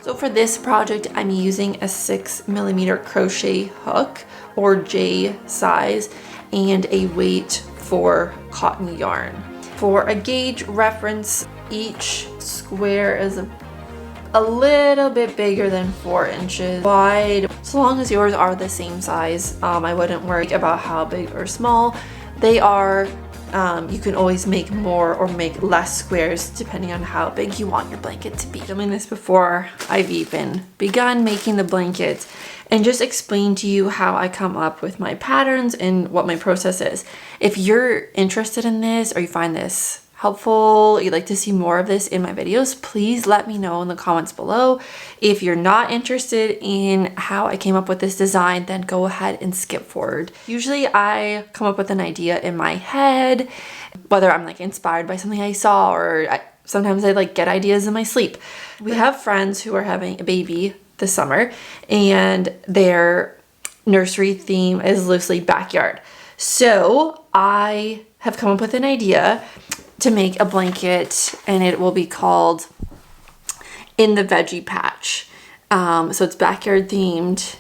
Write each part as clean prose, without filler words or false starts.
So for this project, I'm using a 6mm crochet hook or J size and a weight for cotton yarn. For a gauge reference, each square is a little bit bigger than 4 inches wide. So long as yours are the same size, I wouldn't worry about how big or small they are. You can always make more or make less squares depending on how big you want your blanket to be. I'm doing this before I've even begun making the blanket and just explain to you how I come up with my patterns and what my process is. If you're interested in this or you find this helpful, you'd like to see more of this in my videos, please let me know in the comments below. If you're not interested in how I came up with this design, then go ahead and skip forward. Usually I come up with an idea in my head, whether I'm like inspired by something I saw or sometimes I like get ideas in my sleep. We have friends who are having a baby this summer and their nursery theme is loosely backyard. So I have come up with an idea to make a blanket and it will be called In the Veggie Patch. So it's backyard themed,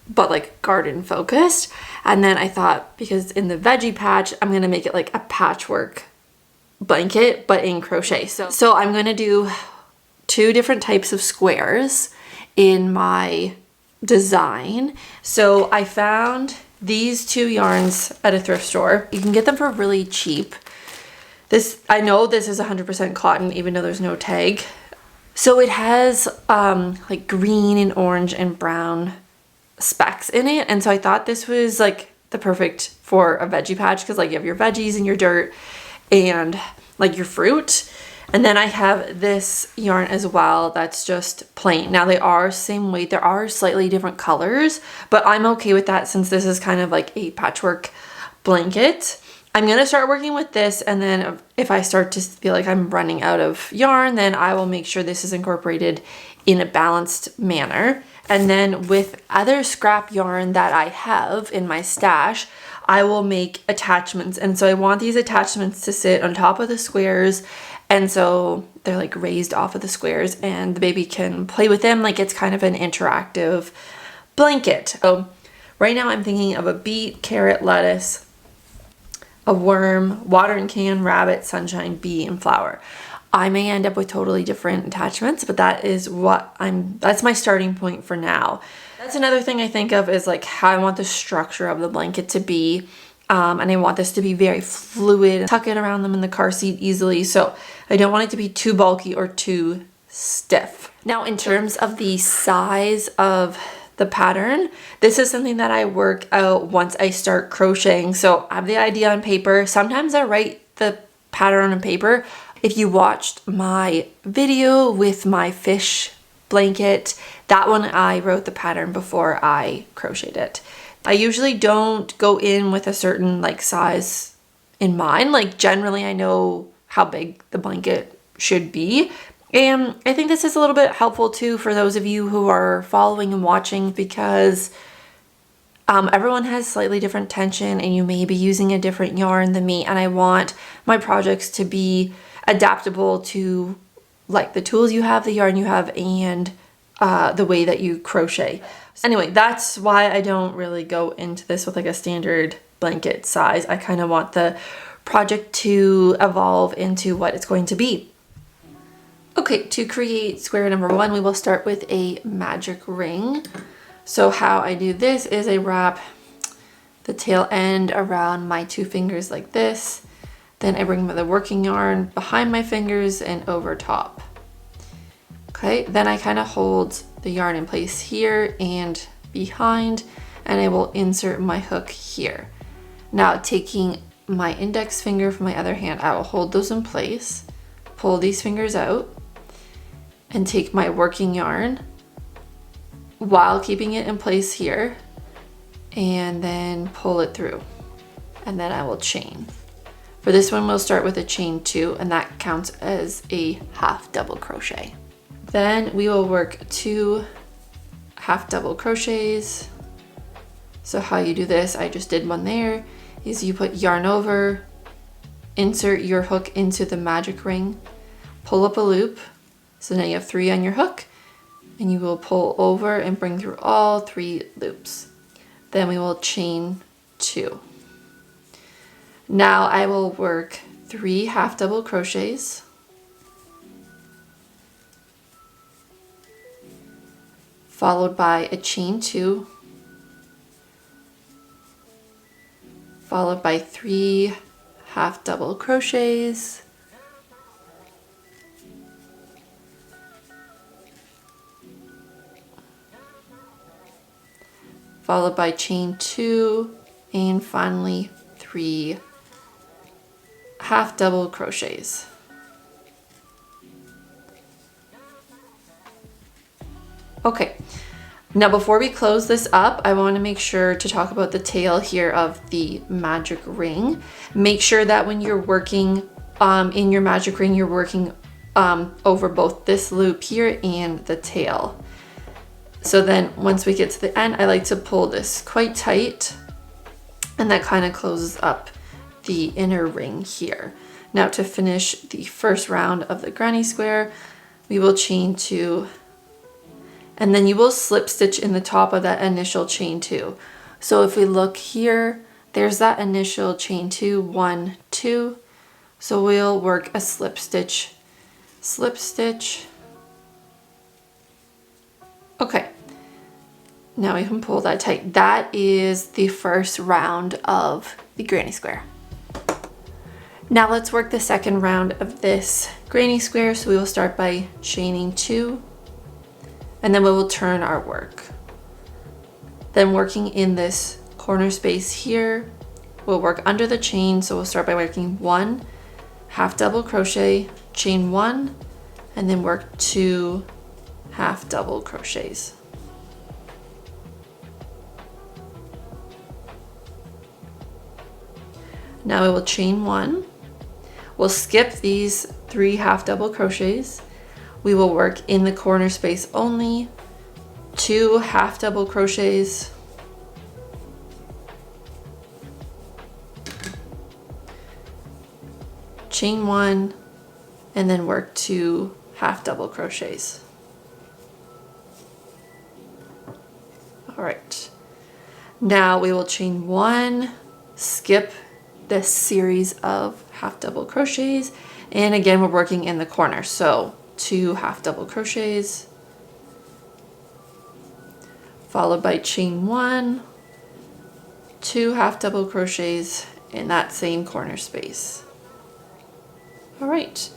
but like garden focused. And then I thought, because in the veggie patch, I'm gonna make it like a patchwork blanket, but in crochet. So I'm gonna do 2 different types of squares in my design. So I found these 2 yarns at a thrift store. You can get them for really cheap. I know this is 100% cotton, even though there's no tag. So it has like green and orange and brown specks in it. And so I thought this was like the perfect for a veggie patch because like you have your veggies and your dirt and like your fruit. And then I have this yarn as well that's just plain. Now they are same weight, there are slightly different colors, but I'm okay with that since this is kind of like a patchwork blanket. I'm gonna start working with this, and then if I start to feel like I'm running out of yarn, then I will make sure this is incorporated in a balanced manner. And then with other scrap yarn that I have in my stash, I will make attachments. And so I want these attachments to sit on top of the squares, and so they're like raised off of the squares and the baby can play with them like it's kind of an interactive blanket. So right now I'm thinking of a beet, carrot, lettuce, a worm, watering can, rabbit, sunshine, bee, and flower. I may end up with totally different attachments, but that's my starting point for now. That's another thing I think of is like how I want the structure of the blanket to be. And I want this to be very fluid, tuck it around them in the car seat easily. So I don't want it to be too bulky or too stiff. Now, in terms of the size of the pattern, this is something that I work out once I start crocheting. So I have the idea on paper. Sometimes I write the pattern on paper. If you watched my video with my fish blanket, that one I wrote the pattern before I crocheted it. I usually don't go in with a certain like size in mind. Like generally I know how big the blanket should be. And I think this is a little bit helpful too for those of you who are following and watching, because everyone has slightly different tension and you may be using a different yarn than me, and I want my projects to be adaptable to like the tools you have, the yarn you have, and the way that you crochet. Anyway, that's why I don't really go into this with like a standard blanket size. I kind of want the project to evolve into what it's going to be. Okay, to create square number 1, we will start with a magic ring. So how I do this is I wrap the tail end around my 2 fingers like this. Then I bring the working yarn behind my fingers and over top. Okay, then I kind of hold the yarn in place here and behind, and I will insert my hook here. Now taking my index finger from my other hand, I will hold those in place, pull these fingers out, and take my working yarn while keeping it in place here, and then pull it through, and then I will chain. For this one, we'll start with a chain 2, and that counts as a half double crochet. Then we will work 2 half double crochets. So how you do this, I just did one there, is you put yarn over, insert your hook into the magic ring, pull up a loop. So now you have 3 on your hook, and you will pull over and bring through all 3 loops. Then we will chain 2. Now I will work 3 half double crochets, followed by a chain 2, followed by 3 half double crochets, followed by chain 2, and finally 3 half double crochets. Okay, now before we close this up, I want to make sure to talk about the tail here of the magic ring. Make sure that when you're working in your magic ring, you're working over both this loop here and the tail. So then once we get to the end, I like to pull this quite tight, and that kind of closes up the inner ring here. Now to finish the first round of the granny square, we will chain 2, and then you will slip stitch in the top of that initial chain 2. So if we look here, there's that initial chain 2, 1, 2. So we'll work a slip stitch. Okay, now we can pull that tight. That is the first round of the granny square. Now let's work the second round of this granny square. So we will start by chaining 2, and then we will turn our work. Then working in this corner space here, we'll work under the chain. So we'll start by working 1 half double crochet, chain 1, and then work 2 half double crochets. Now we will chain 1. We'll skip these 3 half double crochets. We will work in the corner space only, 2 half double crochets, chain 1, and then work 2 half double crochets. All right, now we will chain 1, skip this series of half double crochets, and again we're working in the corner, so 2 half double crochets, followed by chain 1, 2 half double crochets in that same corner space. All right,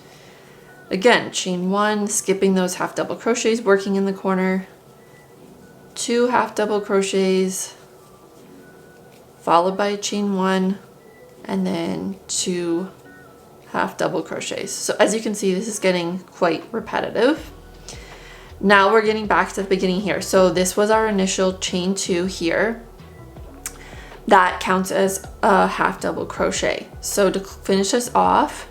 again chain 1, skipping those half double crochets, working in the corner, 2 half double crochets, followed by chain 1, and then 2 half double crochets. So as you can see, this is getting quite repetitive. Now we're getting back to the beginning here. So this was our initial chain 2 here. That counts as a half double crochet. So to finish this off,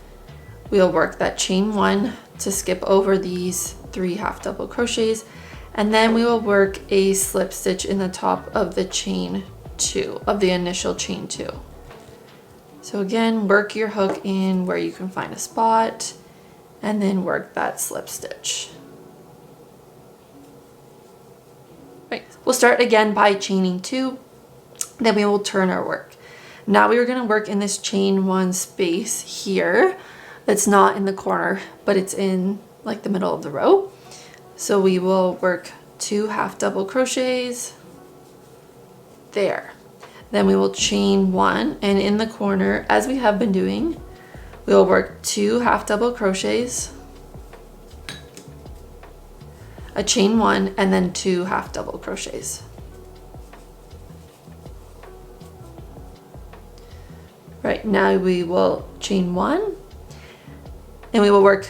we'll work that chain 1 to skip over these 3 half double crochets, and then we will work a slip stitch in the top of the chain 2 of the initial chain 2. So again, work your hook in where you can find a spot, and then work that slip stitch. Right. We'll start again by chaining 2, then we will turn our work. Now we are going to work in this chain 1 space here that's not in the corner, but it's in like the middle of the row. So we will work 2 half double crochets there. Then we will chain 1, and in the corner, as we have been doing, we will work 2 half double crochets, a chain 1, and then 2 half double crochets. Right, now we will chain 1, and we will work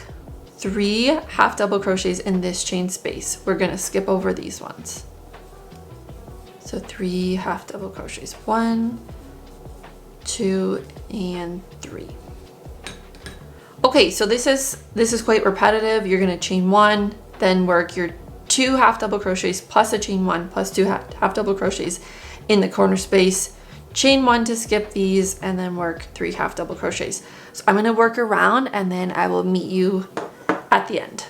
3 half double crochets in this chain space. We're going to skip over these ones. So 3 half double crochets, 1, 2, and 3. Okay, so this is quite repetitive. You're going to chain 1, then work your 2 half double crochets plus a chain 1 plus 2 half double crochets in the corner space, chain 1 to skip these, and then work 3 half double crochets. So I'm going to work around, and then I will meet you at the end.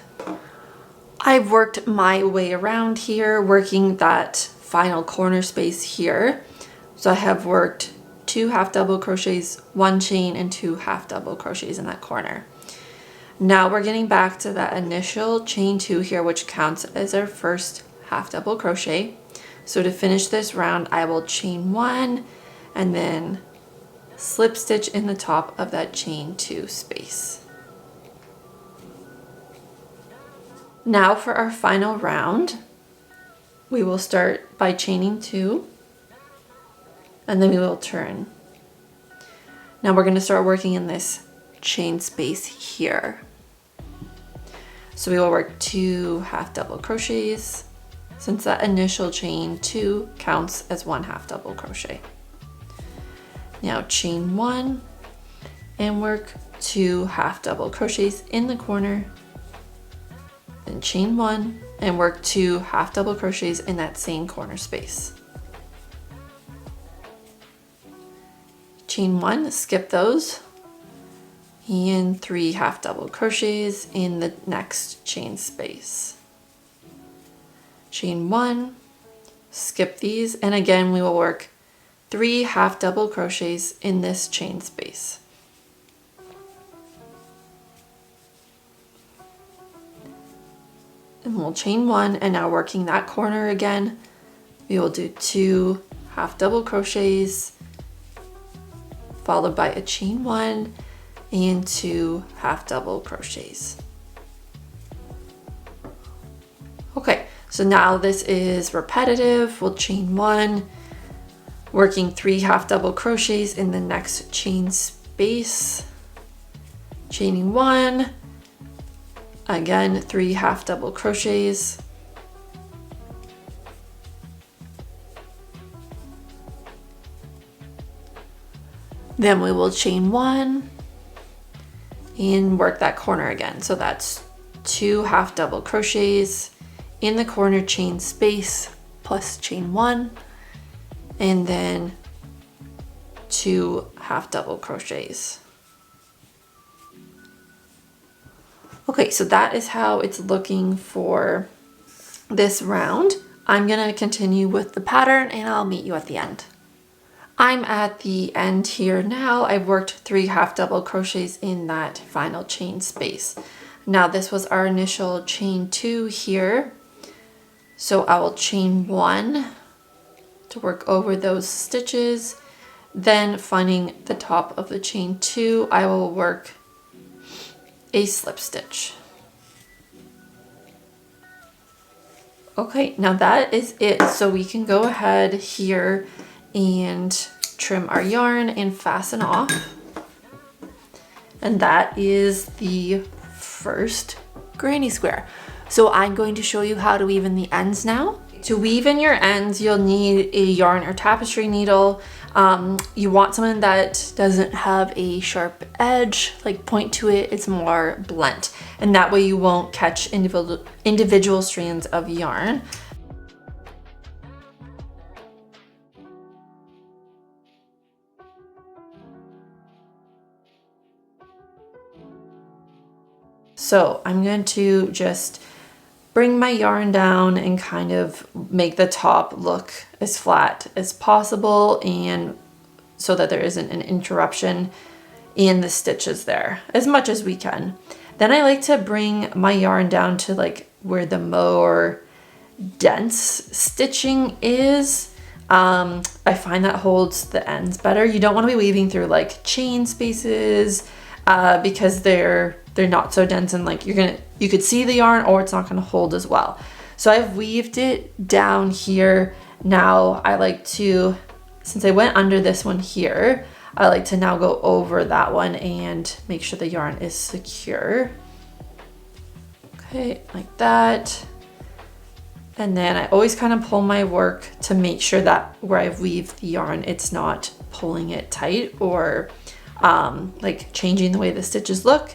I've worked my way around here, working that final corner space here. So I have worked 2 half double crochets, 1 chain, and 2 half double crochets in that corner. Now we're getting back to that initial chain 2 here, which counts as our first half double crochet. So to finish this round, I will chain 1 and then slip stitch in the top of that chain 2 space. Now for our final round, we will start by chaining 2 and then we will turn. Now we're going to start working in this chain space here. So we will work 2 half double crochets, since that initial chain 2 counts as 1 half double crochet. Now chain 1 and work 2 half double crochets in the corner, then chain 1 and work 2 half double crochets in that same corner space. Chain 1, skip those, and 3 half double crochets in the next chain space. Chain 1, skip these, and again we will work 3 half double crochets in this chain space. And we'll chain 1, and now working that corner again, we will do 2 half double crochets followed by a chain 1 and 2 half double crochets. Okay, so now this is repetitive. We'll chain 1, working 3 half double crochets in the next chain space, chaining 1, again 3 half double crochets, then we will chain 1 and work that corner again. So that's 2 half double crochets in the corner chain space plus chain 1, and then 2 half double crochets. Okay, so that is how it's looking for this round. I'm gonna continue with the pattern and I'll meet you at the end. I'm at the end here now. I've worked 3 half double crochets in that final chain space. Now this was our initial chain 2 here. So I will chain 1 to work over those stitches. Then finding the top of the chain 2, I will work a slip stitch. Okay, now that is it. So we can go ahead here and trim our yarn and fasten off. And that is the first granny square. So I'm going to show you how to weave in the ends now. To weave in your ends, you'll need a yarn or tapestry needle. You want something that doesn't have a sharp edge, like point to it, it's more blunt. And that way you won't catch individual strands of yarn. So I'm going to just bring my yarn down and kind of make the top look as flat as possible, and so that there isn't an interruption in the stitches there as much as we can. Then I like to bring my yarn down to like where the more dense stitching is. I find that holds the ends better. You don't want to be weaving through like chain spaces because they're not so dense, and like you could see the yarn, or it's not going to hold as well. So I've weaved it down here. Now I like to, since I went under this one here, I like to now go over that one and make sure the yarn is secure. Okay, like that. And then I always kind of pull my work to make sure that where I've weaved the yarn, it's not pulling it tight or like changing the way the stitches look.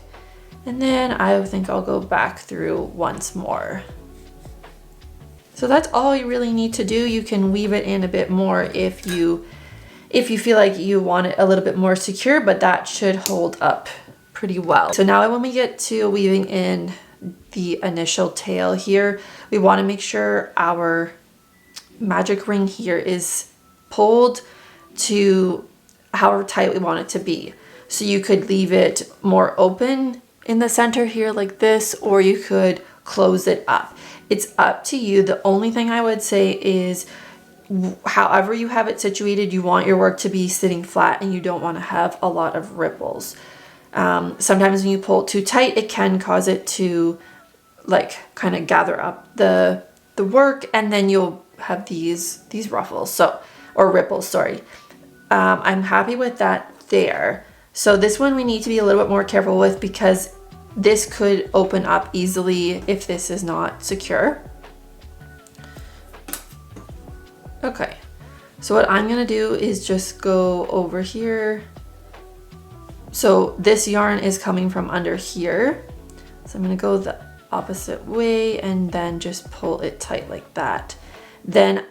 And then I think I'll go back through once more. So that's all you really need to do. You can weave it in a bit more if you feel like you want it a little bit more secure, but that should hold up pretty well. So now when we get to weaving in the initial tail here, we want to make sure our magic ring here is pulled to however tight we want it to be. So you could leave it more open in the center here like this, or you could close it up. It's up to you. The only thing I would say is however you have it situated, you want your work to be sitting flat and you don't want to have a lot of ripples. Sometimes when you pull it too tight, it can cause it to like kind of gather up the work, and then you'll have these ruffles, or ripples, sorry. I'm happy with that there. So this one we need to be a little bit more careful with because this could open up easily if this is not secure. Okay, so what I'm gonna do is just go over here. So this yarn is coming from under here. So I'm gonna go the opposite way and then just pull it tight like that. Then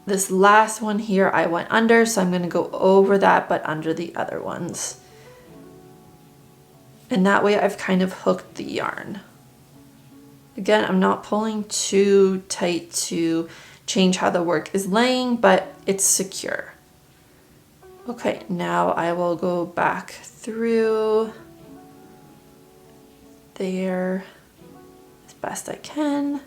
this last one here I went under, so I'm gonna go over that but under the other ones. And that way I've kind of hooked the yarn. Again, I'm not pulling too tight to change how the work is laying, but it's secure. Okay, now I will go back through there as best I can.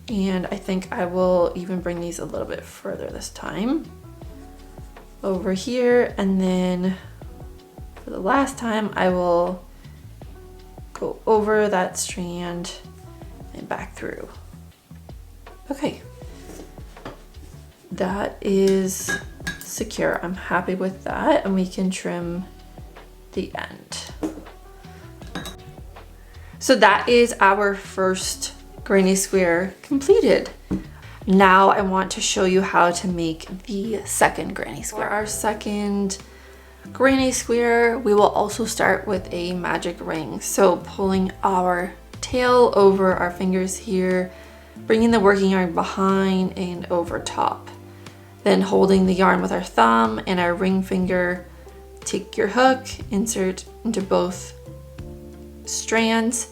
And I think I will even bring these a little bit further this time. Over here, and then for the last time, I will go over that strand and back through. Okay, that is secure. I'm happy with that, and we can trim the end. So that is our first granny square completed. Now I want to show you how to make the second granny square. For our second granny square, we will also start with a magic ring. So pulling our tail over our fingers here, bringing the working yarn behind and over top. Then holding the yarn with our thumb and our ring finger, take your hook, insert into both strands,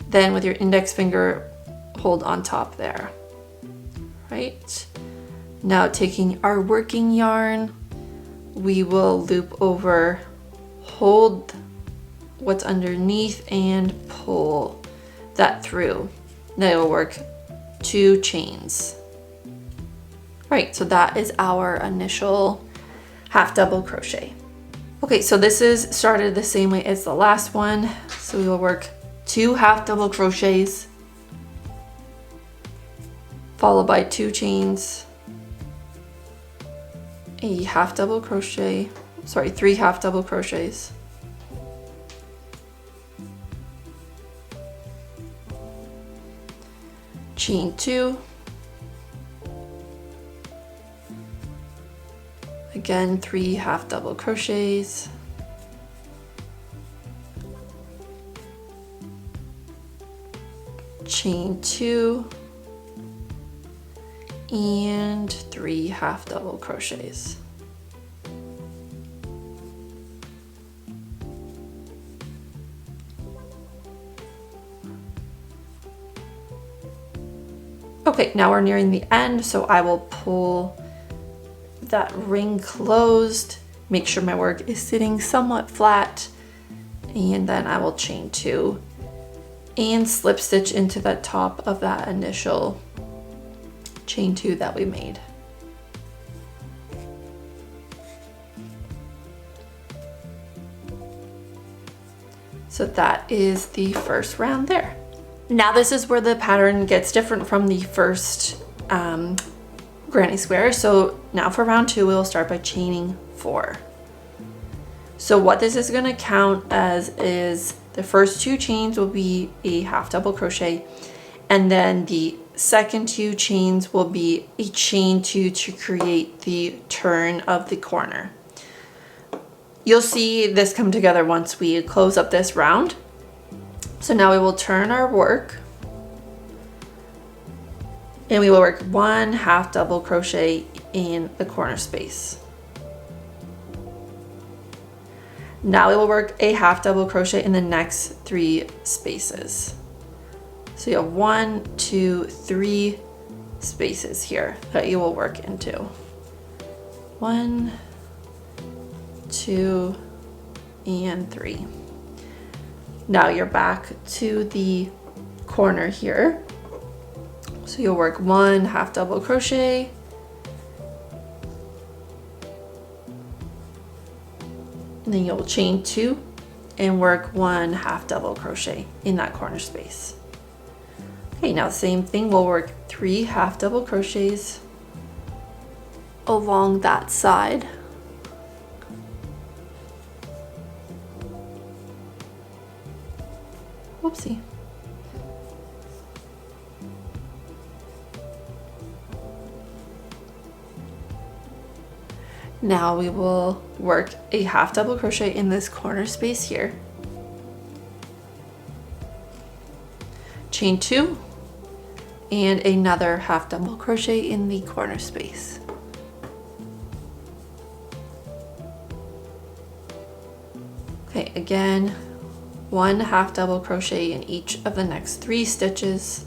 then with your index finger, hold on top there. Right? Now taking our working yarn, we will loop over, hold what's underneath and pull that through. That will work 2 chains. Right, so that is our initial half double crochet. Okay, so this is started the same way as the last one. So we will work 2 half double crochets, followed by 2 chains, a half double crochet, sorry, 3 half double crochets, chain 2, again 3 half double crochets, chain 2, and 3 half double crochets. Okay, now we're nearing the end, so I will pull that ring closed, make sure my work is sitting somewhat flat, and then I will chain 2 and slip stitch into the top of that initial chain 2 that we made. So that is the first round there. Now this is where the pattern gets different from the first granny square. So now for round 2, we'll start by chaining 4. So what this is going to count as is the first 2 chains will be a half double crochet, and then the second 2 chains will be a chain 2 to create the turn of the corner. You'll see this come together once we close up this round. So now we will turn our work, and we will work 1 half double crochet in the corner space. Now we will work a half double crochet in the next 3 spaces. So you have 1, 2, 3 spaces here that you will work into. 1, 2, and 3. Now you're back to the corner here. So you'll work 1 half double crochet, and then you'll chain 2 and work 1 half double crochet in that corner space. Okay, now same thing, we'll work 3 half double crochets along that side. Whoopsie. Now we will work a half double crochet in this corner space here. Chain 2 and another half double crochet in the corner space. Okay, again, 1 half double crochet in each of the next 3 stitches.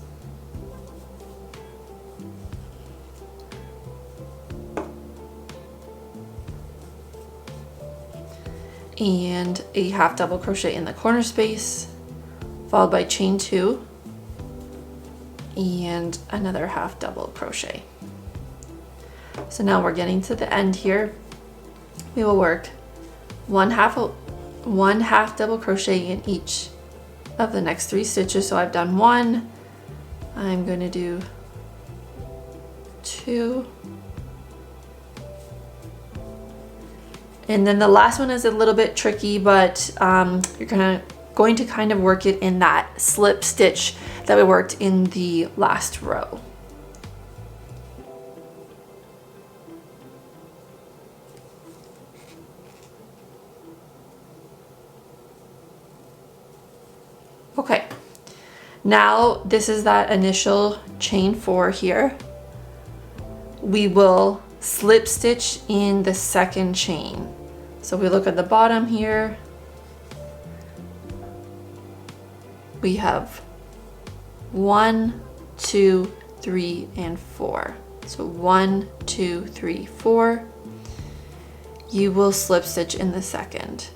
And a half double crochet in the corner space, followed by chain 2 and another half double crochet. So now we're getting to the end here. We will work one half double crochet in each of the next 3 stitches. So I've done 1, I'm going to do 2, and then the last one is a little bit tricky, but you're going to kind of work it in that slip stitch that we worked in the last row. Okay, now this is that initial chain 4 here. We will slip stitch in the second chain. So we look at the bottom here. We have 1, 2, 3, and 4. So 1, 2, 3, 4. You will slip stitch in the second.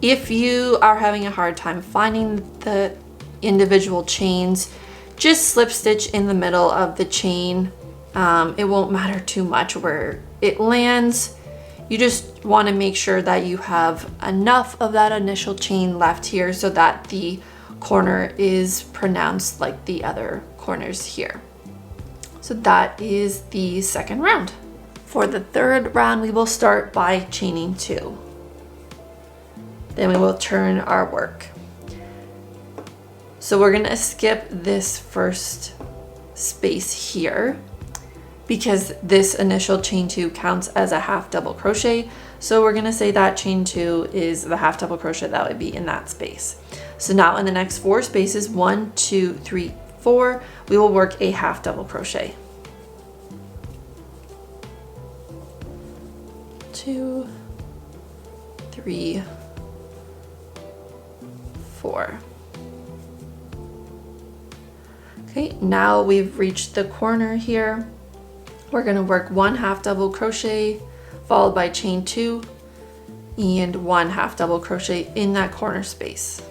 If you are having a hard time finding the individual chains, just slip stitch in the middle of the chain. It won't matter too much where it lands. You just want to make sure that you have enough of that initial chain left here so that the corner is pronounced like the other corners here. So that is the second round. For the third round, we will start by chaining 2. Then we will turn our work. So we're gonna skip this first space here because this initial chain 2 counts as a half double crochet. So we're gonna say that chain 2 is the half double crochet that would be in that space. So now in the next 4 spaces, 1, 2, 3, 4, we will work a half double crochet. 2, 3, 4. Okay, now we've reached the corner here. We're going to work 1 half double crochet followed by chain 2 and 1 half double crochet in that corner space.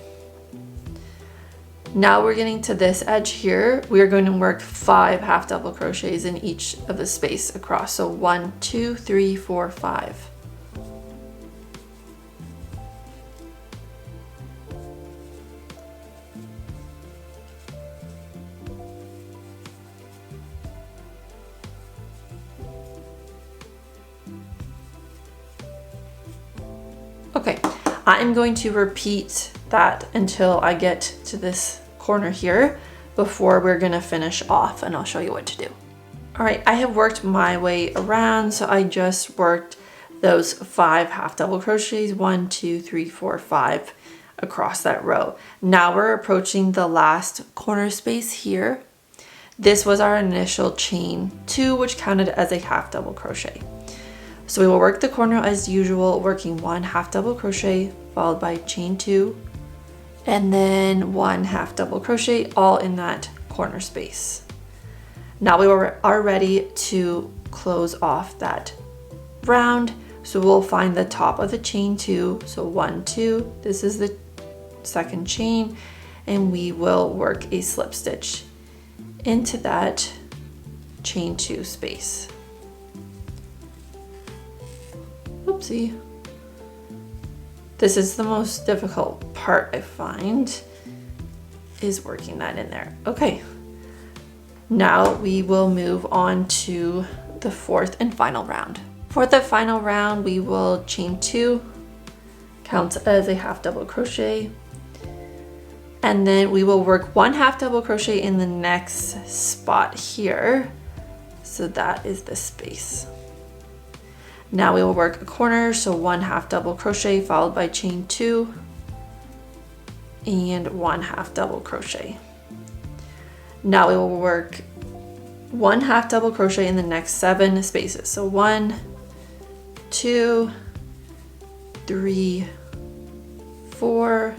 Now we're getting to this edge here. We are going to work 5 half double crochets in each of the space across. So 1, 2, 3, 4, 5. Okay, I'm going to repeat that until I get to this corner here before we're gonna finish off, and I'll show you what to do. All right, I have worked my way around, so I just worked those 5 half double crochets, 1, 2, 3, 4, 5 across that row. Now we're approaching the last corner space here. This was our initial chain 2, which counted as a half double crochet. So we will work the corner as usual, working 1 half double crochet followed by chain 2 and then 1 half double crochet, all in that corner space. Now we are ready to close off that round. So we'll find the top of the chain 2. So 1, 2, this is the second chain, and we will work a slip stitch into that chain 2 space. Oopsie. This is the most difficult part I find, is working that in there. Okay, now we will move on to the 4th and final round. For the final round, we will chain 2, counts as a half double crochet, and then we will work 1 half double crochet in the next spot here. So that is the space. Now we will work a corner, so 1 half double crochet followed by chain 2 and 1 half double crochet. Now we will work 1 half double crochet in the next 7 spaces. So 1, 2, 3, 4,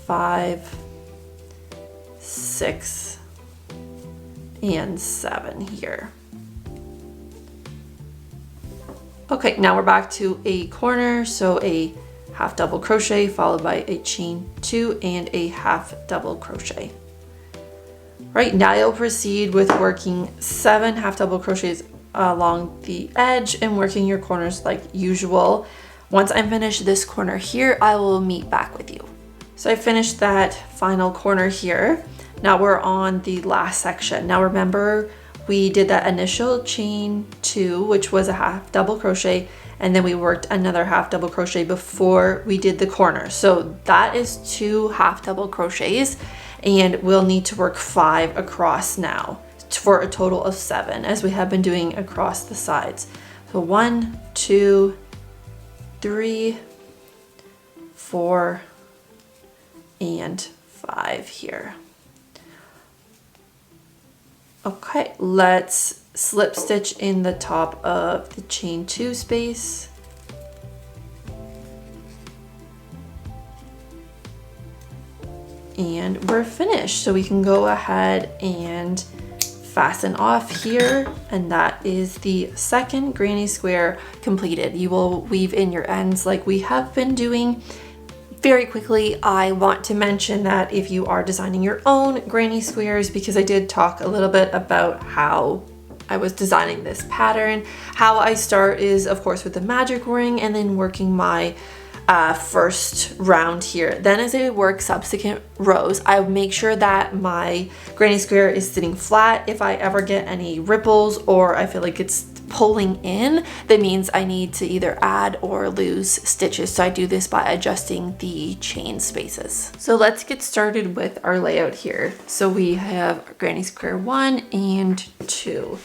5, 6, and 7 here. Okay, now we're back to a corner, so a half double crochet followed by a chain 2 and a half double crochet. Right, now you'll proceed with working 7 half double crochets along the edge and working your corners like usual. Once I'm finished this corner here, I will meet back with you. So I finished that final corner here. Now we're on the last section. Now remember, we did that initial chain 2, which was a half double crochet, and then we worked another half double crochet before we did the corner. So that is 2 half double crochets, and we'll need to work 5 across now for a total of 7, as we have been doing across the sides. So 1, 2, 3, 4, and 5 here. Okay, let's slip stitch in the top of the chain 2 space. And we're finished. So we can go ahead and fasten off here, and that is the second granny square completed. You will weave in your ends like we have been doing. Very quickly, I want to mention that if you are designing your own granny squares, because I did talk a little bit about how I was designing this pattern, how I start is of course with the magic ring and then working my first round here. Then as I work subsequent rows, I make sure that my granny square is sitting flat. If I ever get any ripples or I feel like it's pulling in, that means I need to either add or lose stitches. So I do this by adjusting the chain spaces. So let's get started with our layout here. So we have granny square 1 and 2.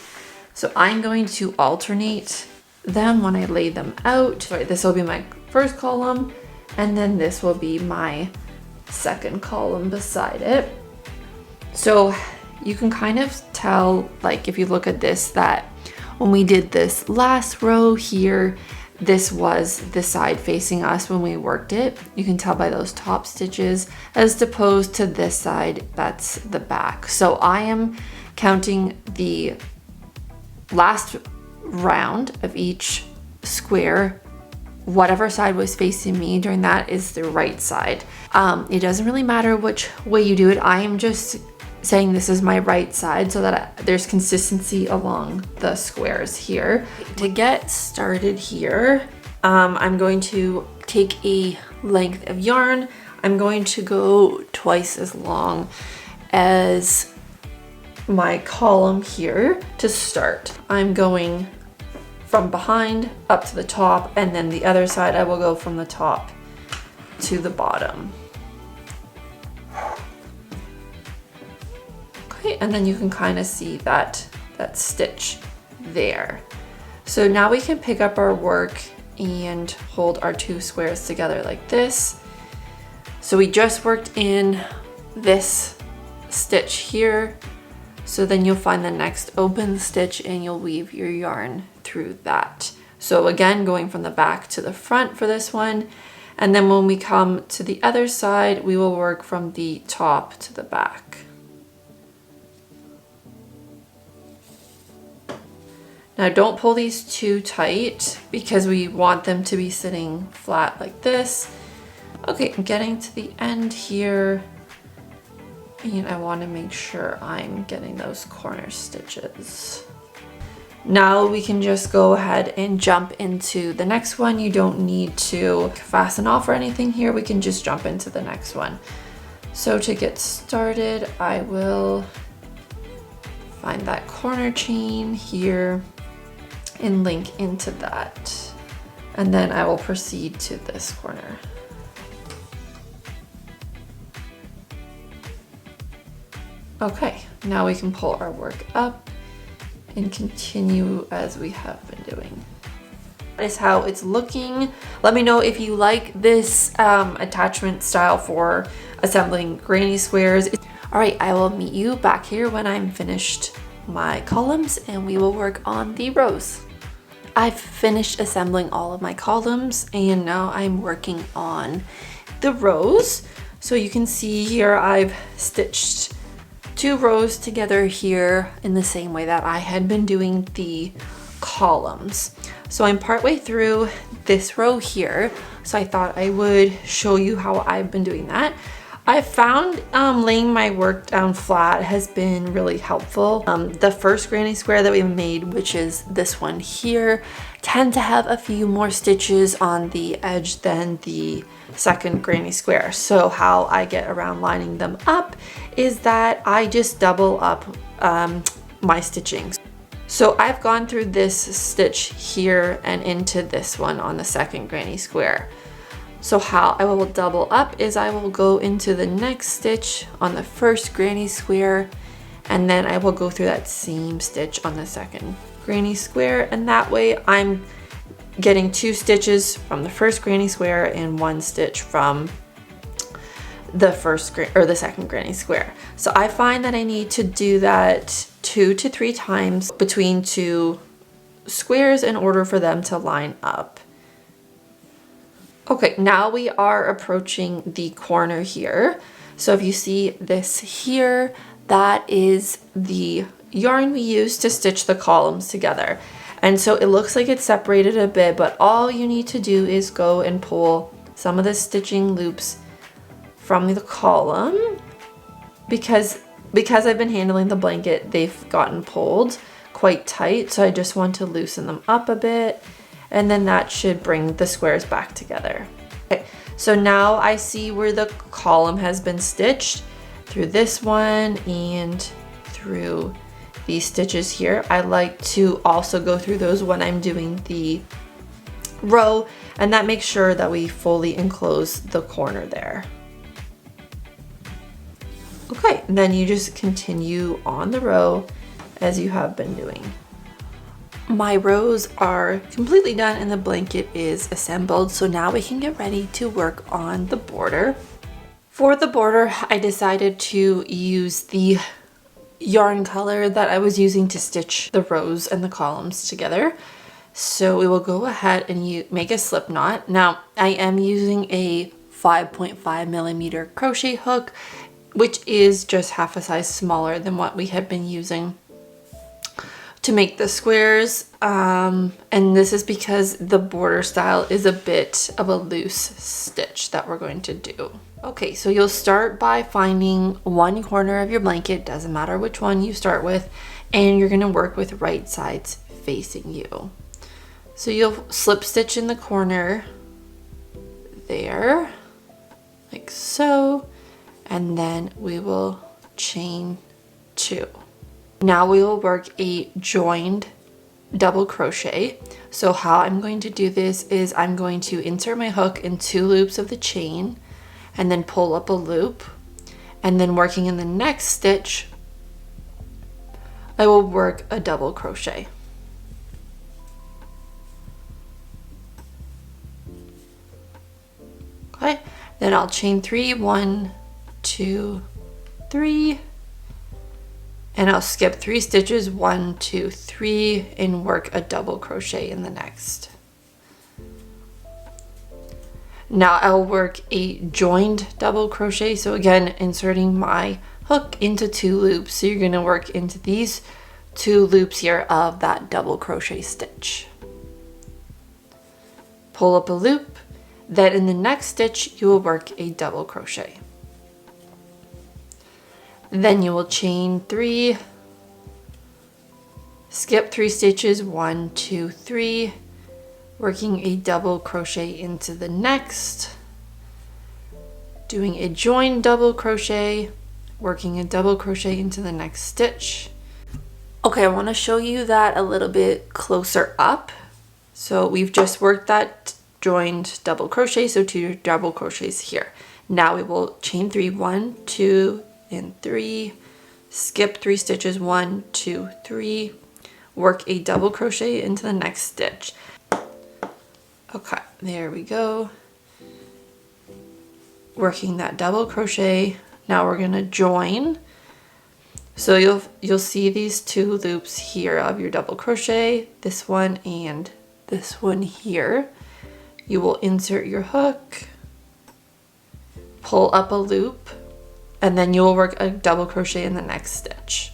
So I'm going to alternate them when I lay them out. Sorry, this will be my first column, and then this will be my second column beside it. So you can kind of tell, like if you look at this, that when we did this last row here, this was the side facing us when we worked it. You can tell by those top stitches, as opposed to this side, that's the back. So I am counting the last round of each square. Whatever side was facing me during that is the right side. It doesn't really matter which way you do it. I am just saying this is my right side so that there's consistency along the squares here. To get started here, I'm going to take a length of yarn. I'm going to go twice as long as my column here to start. I'm going from behind up to the top, and then the other side I will go from the top to the bottom. Okay, and then you can kind of see that stitch there. So now we can pick up our work and hold our 2 squares together like this. So we just worked in this stitch here. So then you'll find the next open stitch and you'll weave your yarn through that. So again, going from the back to the front for this one. And then when we come to the other side, we will work from the top to the back. Now don't pull these too tight because we want them to be sitting flat like this. Okay, I'm getting to the end here and I want to make sure I'm getting those corner stitches. Now we can just go ahead and jump into the next one. You don't need to fasten off or anything here. We can just jump into the next one. So to get started, I will find that corner chain here and link into that. And then I will proceed to this corner. Okay, now we can pull our work up and continue as we have been doing. That is how it's looking. Let me know if you like this attachment style for assembling granny squares. All right, I will meet you back here when I'm finished my columns and we will work on the rows. I've finished assembling all of my columns and now I'm working on the rows. So you can see here I've stitched 2 rows together here in the same way that I had been doing the columns. So I'm partway through this row here, so I thought I would show you how I've been doing that. I found laying my work down flat has been really helpful. The first granny square that we made, which is this one here, tend to have a few more stitches on the edge than the second granny square. So how I get around lining them up is that I just double up my stitching. So I've gone through this stitch here and into this one on the second granny square. So how I will double up is I will go into the next stitch on the first granny square and then I will go through that same stitch on the second granny square, and that way I'm getting 2 stitches from the first granny square and 1 stitch from the second granny square. So I find that I need to do that 2 to 3 times between 2 squares in order for them to line up. Okay, now we are approaching the corner here. So if you see this here, that is the yarn we use to stitch the columns together. And so it looks like it's separated a bit, but all you need to do is go and pull some of the stitching loops from the column. Because I've been handling the blanket, they've gotten pulled quite tight, so I just want to loosen them up a bit, and then that should bring the squares back together. Okay, so now I see where the column has been stitched through this one and through these stitches here. I like to also go through those when I'm doing the row, and that makes sure that we fully enclose the corner there. Okay, and then you just continue on the row as you have been doing. My rows are completely done and the blanket is assembled, so now we can get ready to work on the border. For the border, I decided to use the yarn color that I was using to stitch the rows and the columns together. So we will go ahead and make a slip knot. Now I am using a 5.5 millimeter crochet hook, which is just half a size smaller than what we had been using to make the squares. And this is because the border style is a bit of a loose stitch that we're going to do. Okay, so you'll start by finding one corner of your blanket, doesn't matter which one you start with, and you're gonna work with right sides facing you. So you'll slip stitch in the corner there, like so, and then we will chain 2. Now we will work a joined double crochet. So how I'm going to do this is I'm going to insert my hook in 2 loops of the chain and then pull up a loop, and then working in the next stitch I will work a double crochet. Okay, then I'll chain 3, 1, 2, 3, and I'll skip 3 stitches, 1, 2, 3, and work a double crochet in the next. Now I'll work a joined double crochet. So again, inserting my hook into 2 loops. So you're going to work into these 2 loops here of that double crochet stitch. Pull up a loop, then in the next stitch you will work a double crochet. Then you will chain 3, skip 3 stitches, 1, 2, 3, working a double crochet into the next, doing a joined double crochet, working a double crochet into the next stitch. Okay, I want to show you that a little bit closer up. So we've just worked that joined double crochet, so 2 double crochets here. Now we will chain 3, 1, 2, and 3, skip 3 stitches, 1, 2, 3, work a double crochet into the next stitch. Okay, there we go. Working that double crochet. Now we're gonna join. So you'll see these 2 loops here of your double crochet, this one and this one here. You will insert your hook, pull up a loop, and then you will work a double crochet in the next stitch,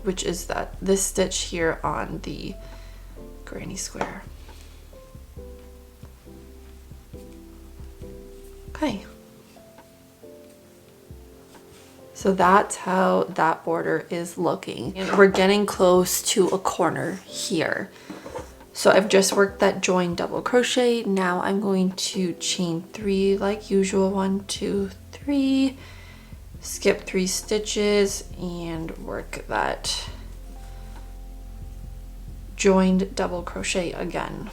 which is this stitch here on the granny square. Okay. So that's how that border is looking. And we're getting close to a corner here. So I've just worked that joined double crochet. Now I'm going to chain 3 like usual, 1, 2, 3, skip 3 stitches and work that joined double crochet again.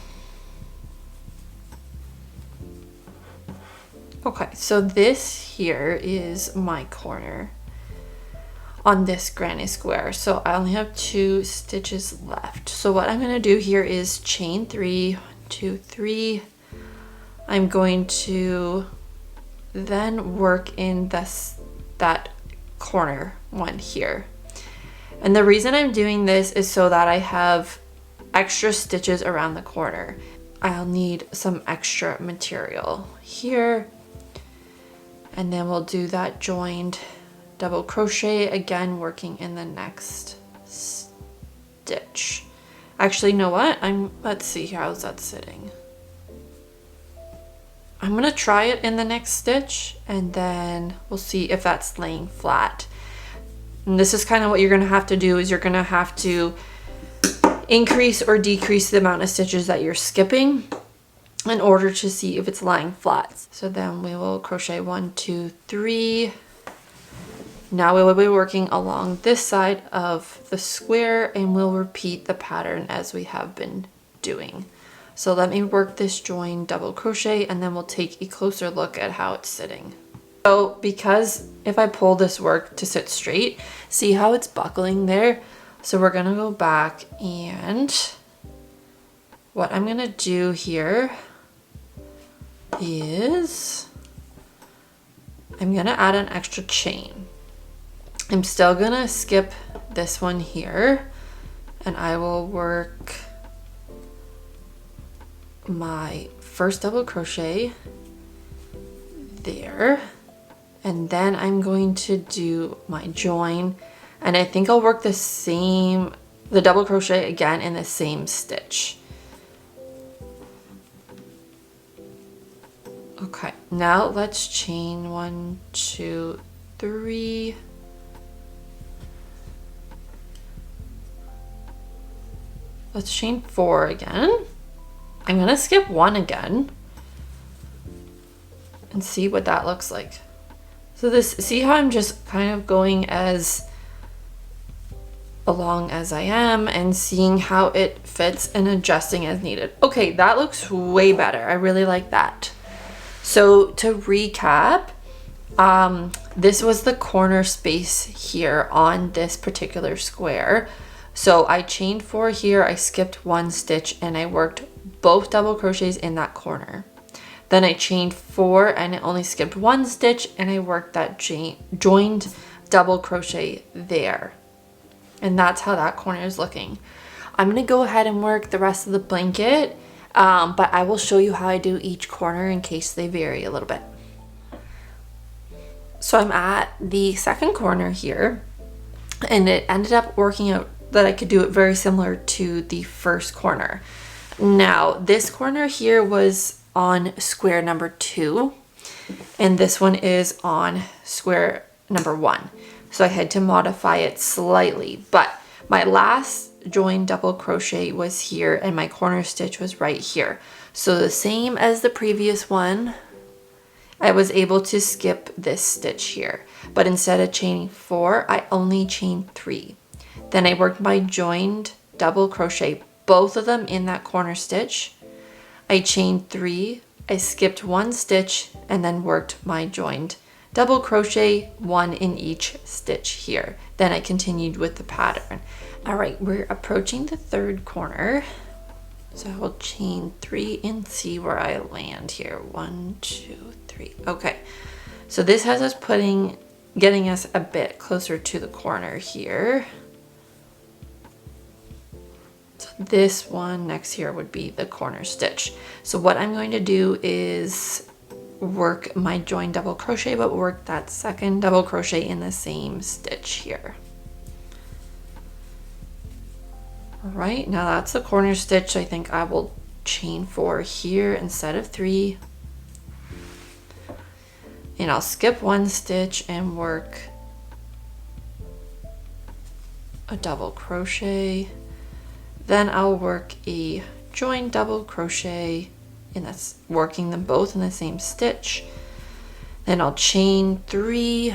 Okay, so this here is my corner on this granny square. So I only have 2 stitches left. So what I'm going to do here is chain 3, 2, 3. I'm going to then work in that corner one here. And the reason I'm doing this is so that I have extra stitches around the corner. I'll need some extra material here. And then we'll do that joined double crochet again, working in the next stitch. Actually, you know what? Let's see, how's that sitting? I'm gonna try it in the next stitch and then we'll see if that's laying flat. And this is kind of what you're gonna have to do, is you're gonna have to increase or decrease the amount of stitches that you're skipping in order to see if it's lying flat. So then we will crochet 1, 2, 3. Now we will be working along this side of the square and we'll repeat the pattern as we have been doing. So let me work this join double crochet and then we'll take a closer look at how it's sitting. So because if I pull this work to sit straight, see how it's buckling there? So we're gonna go back, and what I'm gonna do here is I'm gonna add an extra chain. I'm still gonna skip this one here and I will work my first double crochet there, and then I'm going to do my join, and I think I'll work the double crochet again in the same stitch. Okay, now let's chain 1, 2, 3. Let's chain 4 again. I'm gonna skip 1 again and see what that looks like. So see how I'm just kind of going as along as I am and seeing how it fits and adjusting as needed. Okay, that looks way better. I really like that. So to recap, this was the corner space here on this particular square. So I chained 4 here, I skipped 1 stitch, and I worked both double crochets in that corner. Then I chained 4 and I only skipped 1 stitch, and I worked that joined double crochet there. And that's how that corner is looking. I'm gonna go ahead and work the rest of the blanket, but I will show you how I do each corner in case they vary a little bit. So I'm at the second corner here, and it ended up working out that I could do it very similar to the first corner. Now, this corner here was on square number 2, and this one is on square number 1. So I had to modify it slightly, but my last join double crochet was here and my corner stitch was right here. So the same as the previous one, I was able to skip this stitch here, but instead of chaining 4, I only chained 3. Then I worked my joined double crochet, both of them in that corner stitch. I chained 3, I skipped 1 stitch, and then worked my joined double crochet, 1 in each stitch here. Then I continued with the pattern. All right, we're approaching the third corner. So I will chain 3 and see where I land here. 1, 2, 3. Okay, so this has us getting us a bit closer to the corner here. So this one next here would be the corner stitch. So what I'm going to do is work my joined double crochet, but work that second double crochet in the same stitch here. All right, now that's the corner stitch. I think I will chain 4 here instead of 3. And I'll skip 1 stitch and work a double crochet. Then I'll work a joined double crochet, and that's working them both in the same stitch. Then I'll chain 3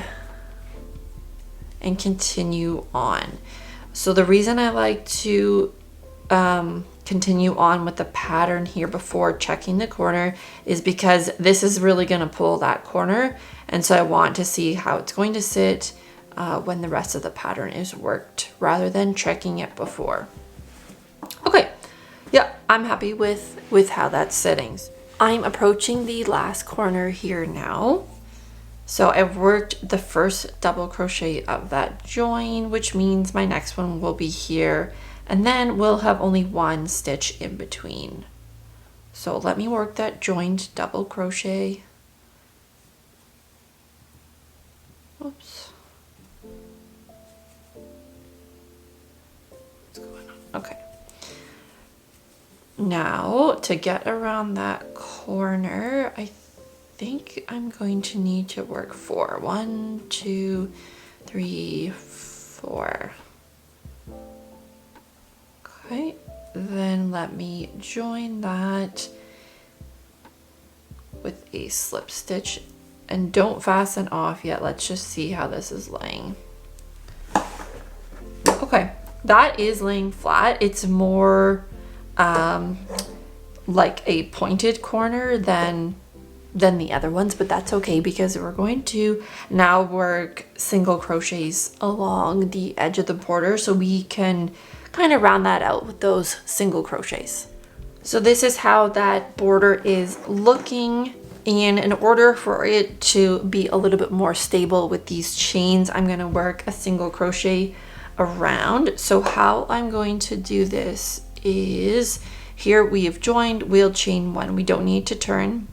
and continue on. So the reason I like to continue on with the pattern here before checking the corner is because this is really going to pull that corner, and so I want to see how it's going to sit when the rest of the pattern is worked rather than checking it before. Okay, yeah, I'm happy with how that's sitting. I'm approaching the last corner here now. So I've worked the first double crochet of that join, which means my next one will be here, and then we'll have only 1 stitch in between. So let me work that joined double crochet. Oops. What's going on? Okay. Now to get around that corner, I think I'm going to need to work 4. 1, 2, 3, 4. Okay, then let me join that with a slip stitch, and don't fasten off yet. Let's just see how this is laying. Okay, that is laying flat. It's more like a pointed corner than the other ones, but that's okay because we're going to now work single crochets along the edge of the border, so we can kind of round that out with those single crochets. So this is how that border is looking, and in order for it to be a little bit more stable with these chains, I'm going to work a single crochet around. So how I'm going to do this is, here we have joined, we'll chain 1, we don't need to turn.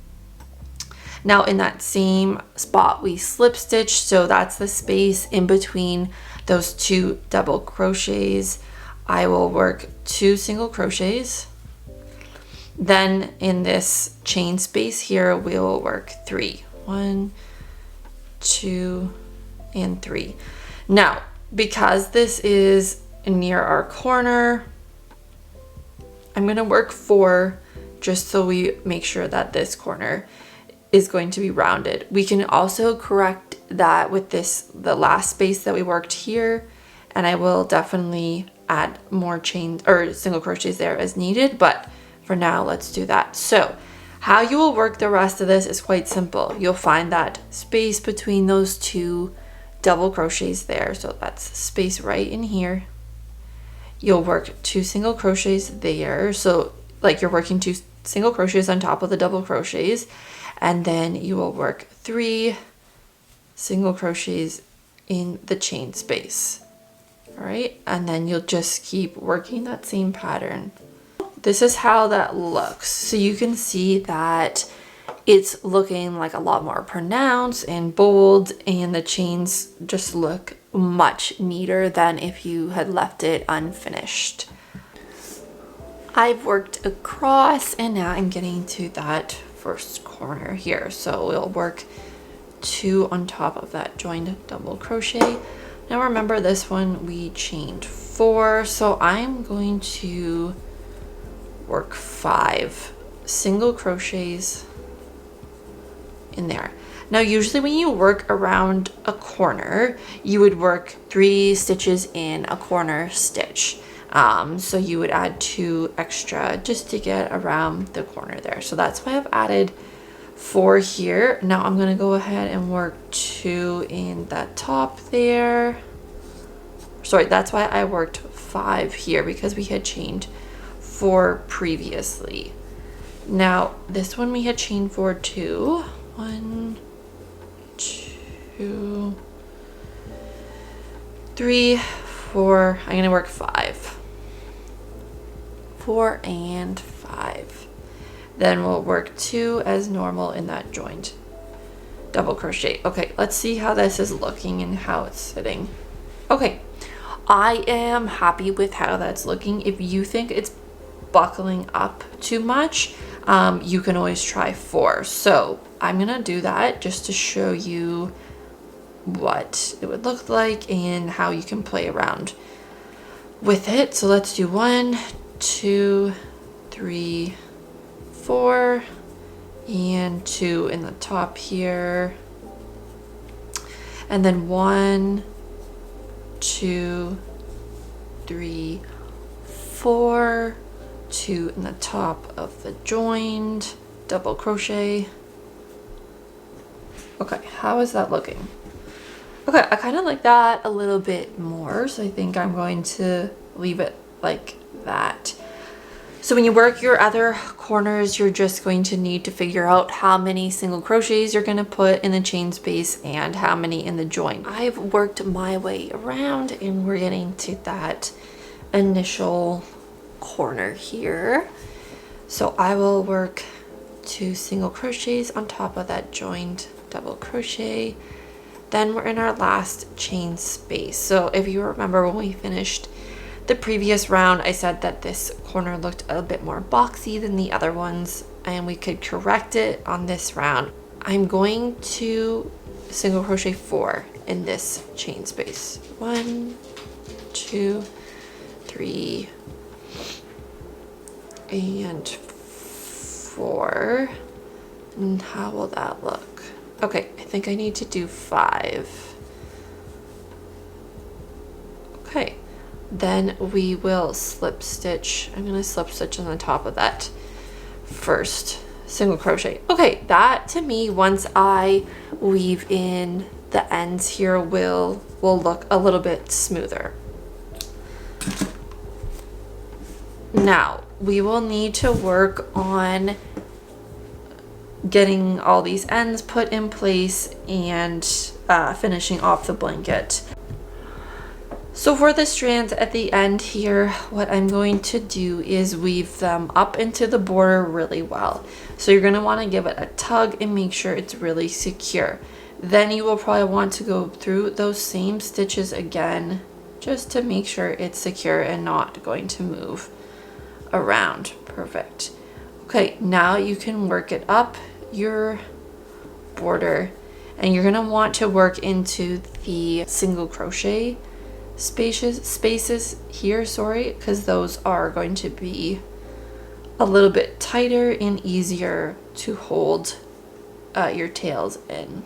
Now in that same spot we slip stitch, so that's the space in between those 2 double crochets. I will work 2 single crochets. Then in this chain space here, we will work 3. 1, 2, and 3. Now, because this is near our corner, I'm gonna work 4 just so we make sure that this corner is going to be rounded. We can also correct that with the last space that we worked here, and I will definitely add more chains or single crochets there as needed, but for now let's do that. So how you will work the rest of this is quite simple. You'll find that space between those 2 double crochets there, so that's space right in here. You'll work 2 single crochets there, so like you're working 2 single crochets on top of the double crochets, and then you will work 3 single crochets in the chain space. All right, and then you'll just keep working that same pattern. This is how that looks. So you can see that it's looking like a lot more pronounced and bold, and the chains just look much neater than if you had left it unfinished. I've worked across and now I'm getting to that first corner here. So we'll work 2 on top of that joined double crochet. Now remember, this one we chained 4, so I'm going to work 5 single crochets in there. Now usually when you work around a corner, you would work 3 stitches in a corner stitch. So you would add 2 extra just to get around the corner there. So that's why I've added 4 here. Now I'm gonna go ahead and work 2 in that top there. Sorry, that's why I worked 5 here, because we had chained 4 previously. Now this one we had chained 4 too. 1, 2, 3, 4. I'm gonna work 5. 4 and 5. Then we'll work 2 as normal in that joined double crochet. Okay, let's see how this is looking and how it's sitting. Okay, I am happy with how that's looking. If you think it's buckling up too much, you can always try 4. So I'm gonna do that just to show you what it would look like and how you can play around with it. So let's do 1, 2, 3, 4, and 2 in the top here, and then 1, 2, 3, 4, 2 in the top of the joined double crochet. Okay, how is that looking? Okay, I kind of like that a little bit more, so I think I'm going to leave it like that. So when you work your other corners, you're just going to need to figure out how many single crochets you're going to put in the chain space and how many in the join. I've worked my way around and we're getting to that initial corner here. So I will work 2 single crochets on top of that joined double crochet. Then we're in our last chain space. So if you remember when we finished the previous round, I said that this corner looked a bit more boxy than the other ones, and we could correct it on this round. I'm going to single crochet 4 in this chain space. 1, 2, 3, and 4. And how will that look? Okay, I think I need to do 5. Okay. Then we will slip stitch. I'm going to slip stitch on the top of that first single crochet. Okay, that to me, once I weave in the ends here, will look a little bit smoother. Now we will need to work on getting all these ends put in place and finishing off the blanket. So for the strands at the end here, what I'm going to do is weave them up into the border really well. So you're going to want to give it a tug and make sure it's really secure. Then you will probably want to go through those same stitches again just to make sure it's secure and not going to move around. Perfect. Okay, now you can work it up your border, and you're going to want to work into the single crochet spaces here, sorry, because those are going to be a little bit tighter and easier to hold your tails in.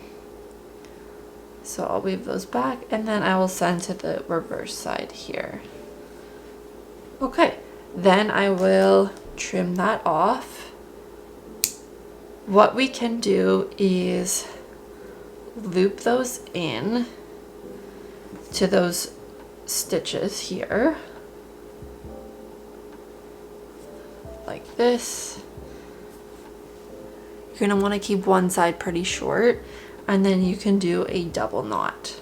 So I'll weave those back and then I will send to the reverse side here. Okay, then I will trim that off. What we can do is loop those in to those stitches here like this. You're going to want to keep one side pretty short, and then you can do a double knot.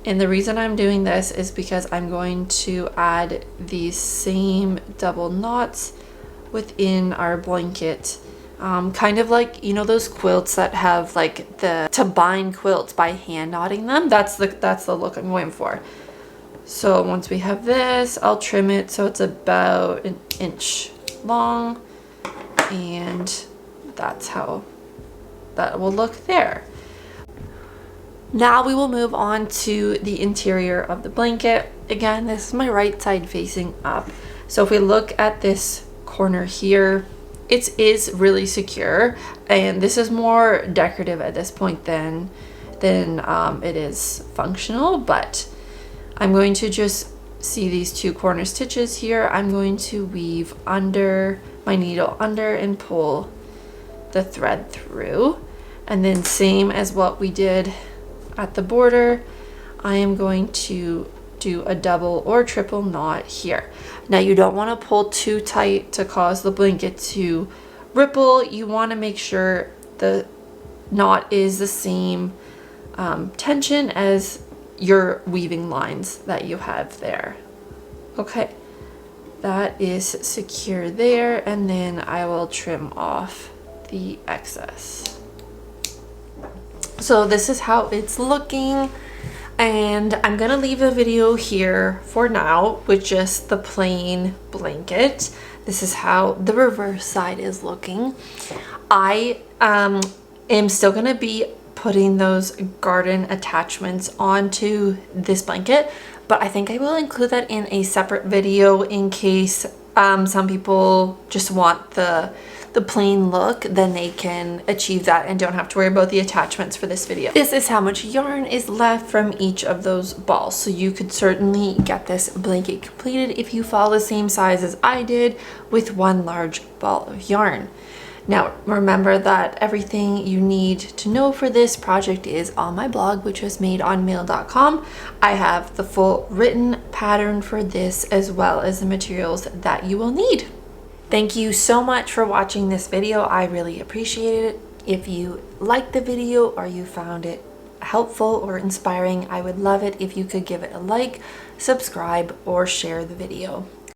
And the reason I'm doing this is because I'm going to add these same double knots within our blanket. Kind of like, you know, those quilts that have like to bind quilts by hand knotting them. That's the look I'm going for. So once we have this, I'll trim it so it's about an inch long, and that's how that will look there. Now we will move on to the interior of the blanket. Again, this is my right side facing up. So if we look at this corner here, it is really secure, and this is more decorative at this point than it is functional, but I'm going to just see these two corner stitches here. I'm going to weave under my needle under and pull the thread through, and then same as what we did at the border, I am going to do a double or triple knot here. Now you don't want to pull too tight to cause the blanket to ripple. You want to make sure the knot is the same tension as your weaving lines that you have there. Okay, that is secure there, and then I will trim off the excess. So this is how it's looking, and I'm gonna leave the video here for now with just the plain blanket. This is how the reverse side is looking. I am still gonna be putting those garden attachments onto this blanket, but I think I will include that in a separate video in case some people just want the plain look. Then they can achieve that and don't have to worry about the attachments for this video. This is how much yarn is left from each of those balls, so you could certainly get this blanket completed if you follow the same size as I did with one large ball of yarn. Now remember that everything you need to know for this project is on my blog, which was madeonmail.com. I have the full written pattern for this, as well as the materials that you will need. Thank you so much for watching this video. I really appreciate it. If you liked the video or you found it helpful or inspiring, I would love it if you could give it a like, subscribe, or share the video.